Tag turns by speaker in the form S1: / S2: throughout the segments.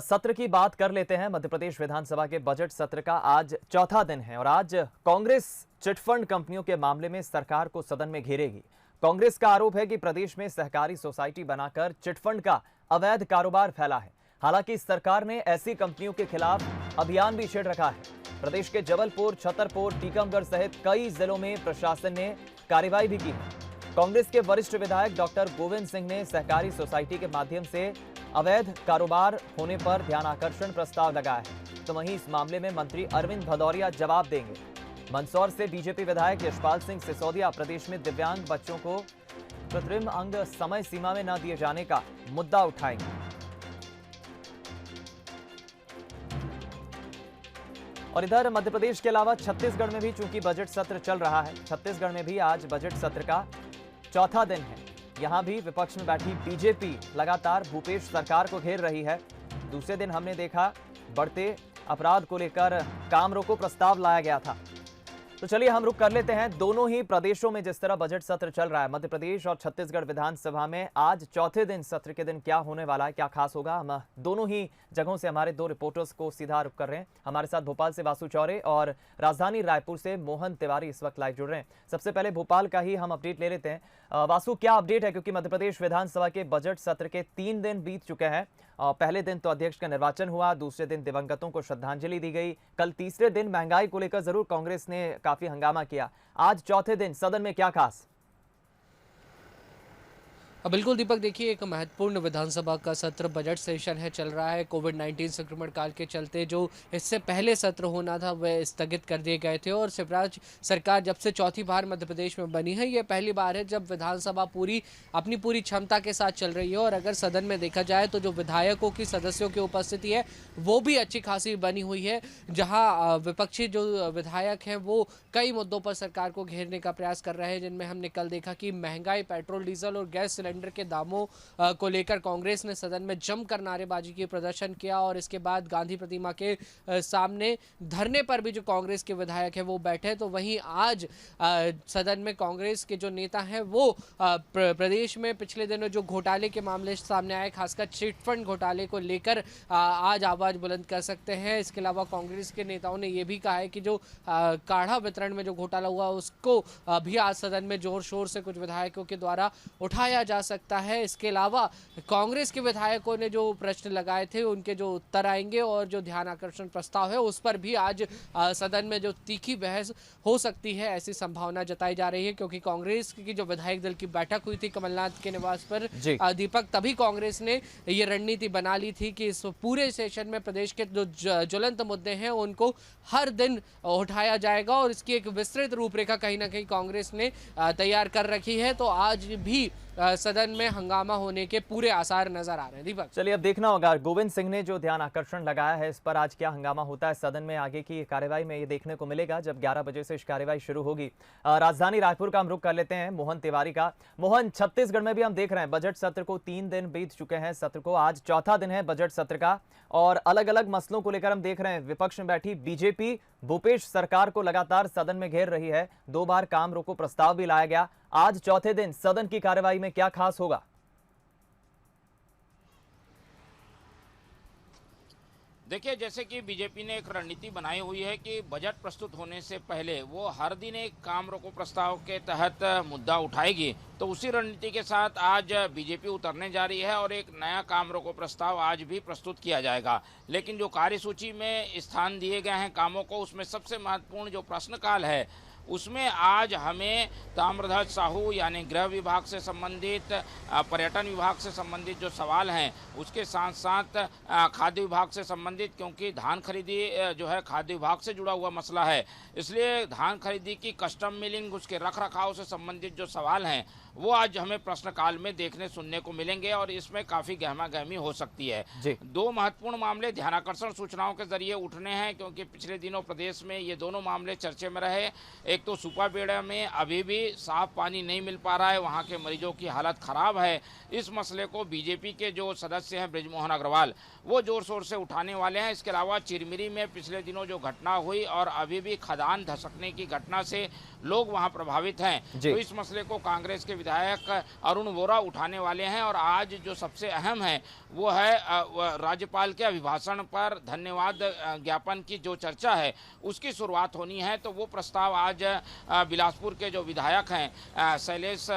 S1: सत्र की बात कर लेते हैं। मध्य प्रदेश विधानसभा के बजट सत्र का आज चौथा दिन है और आज कांग्रेस चिटफंड कंपनियों के मामले में सरकार को सदन में घेरेगी। कांग्रेस का आरोप है कि प्रदेश में सहकारी सोसाइटी बनाकर चिटफंड का अवैध कारोबार फैला है। हालांकि सरकार ने ऐसी कंपनियों के खिलाफ अभियान भी छेड़ रखा है। प्रदेश के जबलपुर, छतरपुर, टीकमगढ़ सहित कई जिलों में प्रशासन ने कार्रवाई भी की है। कांग्रेस के वरिष्ठ विधायक डॉक्टर गोविंद सिंह ने सहकारी सोसाइटी के माध्यम से अवैध कारोबार होने पर ध्यानाकर्षण प्रस्ताव लगाया है, तो वहीं इस मामले में मंत्री अरविंद भदौरिया जवाब देंगे। मंदसौर से बीजेपी विधायक यशपाल सिंह सिसोदिया प्रदेश में दिव्यांग बच्चों को कृत्रिम अंग समय सीमा में न दिए जाने का मुद्दा उठाएंगे। और इधर मध्य प्रदेश के अलावा छत्तीसगढ़ में भी चूंकि बजट सत्र चल रहा है, छत्तीसगढ़ में भी आज बजट सत्र का चौथा दिन है। यहां भी विपक्ष में बैठी बीजेपी लगातार भूपेश सरकार को घेर रही है। दूसरे दिन हमने देखा बढ़ते अपराध को लेकर काम रोको प्रस्ताव लाया गया था। तो चलिए हम रुक कर लेते हैं दोनों ही प्रदेशों में जिस तरह बजट सत्र चल रहा है, मध्य प्रदेश और छत्तीसगढ़ विधानसभा में आज चौथे दिन सत्र के दिन क्या होने वाला है, क्या खास होगा। हम दोनों ही जगहों से हमारे दो रिपोर्टर्स को सीधा रुक कर रहे हैं। हमारे साथ भोपाल से वासु चौरे और राजधानी रायपुर से मोहन तिवारी इस वक्त लाइव जुड़ रहे हैं। सबसे पहले भोपाल का ही हम अपडेट ले लेते हैं। वासु, क्या अपडेट है, क्योंकि मध्य प्रदेश विधानसभा के बजट सत्र के 3 दिन बीत चुके हैं। पहले दिन तो अध्यक्ष का निर्वाचन हुआ, दूसरे दिन दिवंगतों को श्रद्धांजलि दी गई, कल तीसरे दिन महंगाई को लेकर जरूर कांग्रेस ने काफी हंगामा किया। आज चौथे दिन सदन में क्या खास?
S2: बिल्कुल दीपक, देखिए एक महत्वपूर्ण विधानसभा का सत्र बजट सेशन है चल रहा है। कोविड-19 संक्रमण काल के चलते जो इससे पहले सत्र होना था वह स्थगित कर दिए गए थे और शिवराज सरकार जब से चौथी बार मध्य प्रदेश में बनी है, ये पहली बार है जब विधानसभा अपनी पूरी क्षमता के साथ चल रही है। और अगर सदन में देखा जाए तो जो विधायकों की सदस्यों की उपस्थिति है वो भी अच्छी खासी बनी हुई है, जहाँ विपक्षी जो विधायक हैं वो कई मुद्दों पर सरकार को घेरने का प्रयास कर रहे हैं, जिनमें हमने कल देखा कि महंगाई, पेट्रोल डीजल और गैस सिलेंडर के दामों को लेकर कांग्रेस ने सदन में जमकर नारेबाजी की प्रदर्शन किया और इसके बाद गांधी प्रतिमा के सामने धरने पर भी जो कांग्रेस के विधायक है वो बैठे। तो वहीं आज सदन में कांग्रेस के जो नेता हैं वो प्रदेश में पिछले दिनों जो घोटाले के मामले सामने आए, खासकर चिटफंड घोटाले को लेकर आज आवाज बुलंद कर सकते हैं। इसके अलावा कांग्रेस के नेताओं ने यह भी कहा है कि जो काढ़ा वितरण में जो घोटाला हुआ उसको भी आज सदन में जोर शोर से कुछ विधायकों के द्वारा उठाया जा सकता है। इसके अलावा कांग्रेस के विधायकों ने जो प्रश्न लगाए थे उनके जो उत्तर आएंगे और जो ध्यान आकर्षण प्रस्ताव है उस पर भी आज सदन में जो तीखी बहस हो सकती है, ऐसी संभावना जताई जा रही है। क्योंकि कांग्रेस की जो विधायक दल की बैठक हुई थी कमलनाथ के निवास पर दीपक, तभी कांग्रेस ने ये रणनीति बना ली थी कि इस पूरे सेशन में प्रदेश के जो ज्वलंत मुद्दे हैं उनको हर दिन उठाया जाएगा और इसकी एक विस्तृत रूपरेखा कहीं ना कहीं कांग्रेस ने तैयार कर रखी है। तो आज भी सदन में हंगामा होने के पूरे आसार नजर आ रहे हैं। दीपक,
S1: चलिए अब देखना होगा गोविंद सिंह ने जो ध्यान आकर्षण लगाया है इस पर आज क्या हंगामा होता है सदन में। आगे की कार्यवाही में ये देखने को मिलेगा जब 11 बजे से इस कार्यवाही शुरू होगी। राजधानी रायपुर का हम रुख कर लेते हैं मोहन तिवारी का। मोहन, छत्तीसगढ़ में भी हम देख रहे हैं बजट सत्र को 3 दिन बीत चुके हैं, सत्र को आज चौथा दिन है बजट सत्र का और अलग अलग मसलों को लेकर हम देख रहे हैं विपक्ष में बैठी बीजेपी भूपेश सरकार को लगातार सदन में घेर रही है। 2 बार काम रोको प्रस्ताव भी लाया गया। आज चौथे दिन सदन की कार्यवाही में क्या खास होगा?
S3: देखिए, जैसे कि बीजेपी ने एक रणनीति बनाई हुई है कि बजट प्रस्तुत होने से पहले वो हर दिन एक काम रोको प्रस्ताव के तहत मुद्दा उठाएगी, तो उसी रणनीति के साथ आज बीजेपी उतरने जा रही है और एक नया काम रोको प्रस्ताव आज भी प्रस्तुत किया जाएगा। लेकिन जो कार्यसूची में स्थान दिए गए हैं कामों को, उसमें सबसे महत्वपूर्ण जो प्रश्नकाल है उसमें आज हमें ताम्रध्वज साहू यानी गृह विभाग से संबंधित, पर्यटन विभाग से संबंधित जो सवाल हैं उसके साथ साथ खाद्य विभाग से संबंधित, क्योंकि धान खरीदी जो है खाद्य विभाग से जुड़ा हुआ मसला है, इसलिए धान खरीदी की कस्टम मिलिंग, उसके रख रखाव से संबंधित जो सवाल हैं वो आज हमें प्रश्नकाल में देखने सुनने को मिलेंगे और इसमें काफ़ी गहमा गहमी हो सकती है। 2 महत्वपूर्ण मामले ध्यानाकर्षण सूचनाओं के जरिए उठने हैं, क्योंकि पिछले दिनों प्रदेश में ये दोनों मामले चर्चे में रहे। एक एक तो सुपाबेड़ा में अभी भी साफ पानी नहीं मिल पा रहा है, वहाँ के मरीजों की हालत खराब है। इस मसले को बीजेपी के जो सदस्य हैं बृजमोहन अग्रवाल, वो जोर शोर से उठाने वाले हैं। इसके अलावा चिरमिरी में पिछले दिनों जो घटना हुई और अभी भी खदान धसकने की घटना से लोग वहां प्रभावित हैं, तो इस मसले को कांग्रेस के विधायक अरुण वोरा उठाने वाले हैं। और आज जो सबसे अहम है वो है राज्यपाल के अभिभाषण पर धन्यवाद ज्ञापन की जो चर्चा है उसकी शुरुआत होनी है। तो वो प्रस्ताव आज बिलासपुर के जो विधायक हैं शैलेश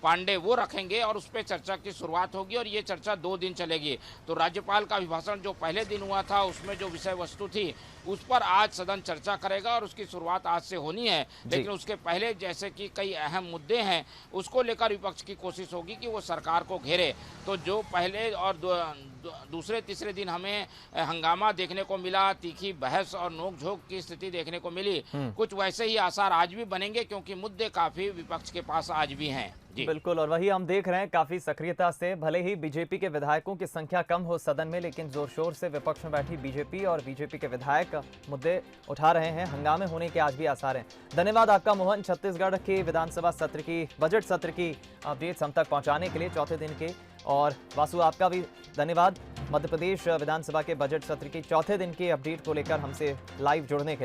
S3: पांडे वो रखेंगे और उस पर चर्चा की शुरुआत होगी और ये चर्चा 2 दिन चलेगी। तो राज्यपाल का अभिभाषण जो पहले दिन हुआ था उसमें जो विषय वस्तु थी उस पर आज सदन चर्चा करेगा और उसकी शुरुआत आज से होनी है। लेकिन उसके पहले जैसे कि कई अहम मुद्दे हैं उसको लेकर विपक्ष की कोशिश होगी कि वो सरकार को घेरे। तो जो पहले और दूसरे तीसरे दिन हमें हंगामा देखने को मिला, तीखी बहस और नोकझोंक की स्थिति देखने को मिली, कुछ वैसे ही आसार आज भी बनेंगे क्योंकि मुद्दे काफी विपक्ष के पास आज भी हैं।
S1: बिल्कुल, और वही हम देख रहे हैं काफी सक्रियता से, भले ही बीजेपी के विधायकों की संख्या कम हो सदन में, लेकिन जोर शोर से विपक्ष में बैठी बीजेपी और बीजेपी के विधायक मुद्दे उठा रहे हैं। हंगामे होने के आज भी आसार हैं। धन्यवाद आपका मोहन, छत्तीसगढ़ के विधानसभा सत्र की, बजट सत्र की अपडेट्स हम तक पहुंचाने के लिए चौथे दिन के। और वासु आपका भी धन्यवाद, मध्य प्रदेश विधानसभा के बजट सत्र की चौथे दिन की अपडेट को लेकर हमसे लाइव जुड़ने के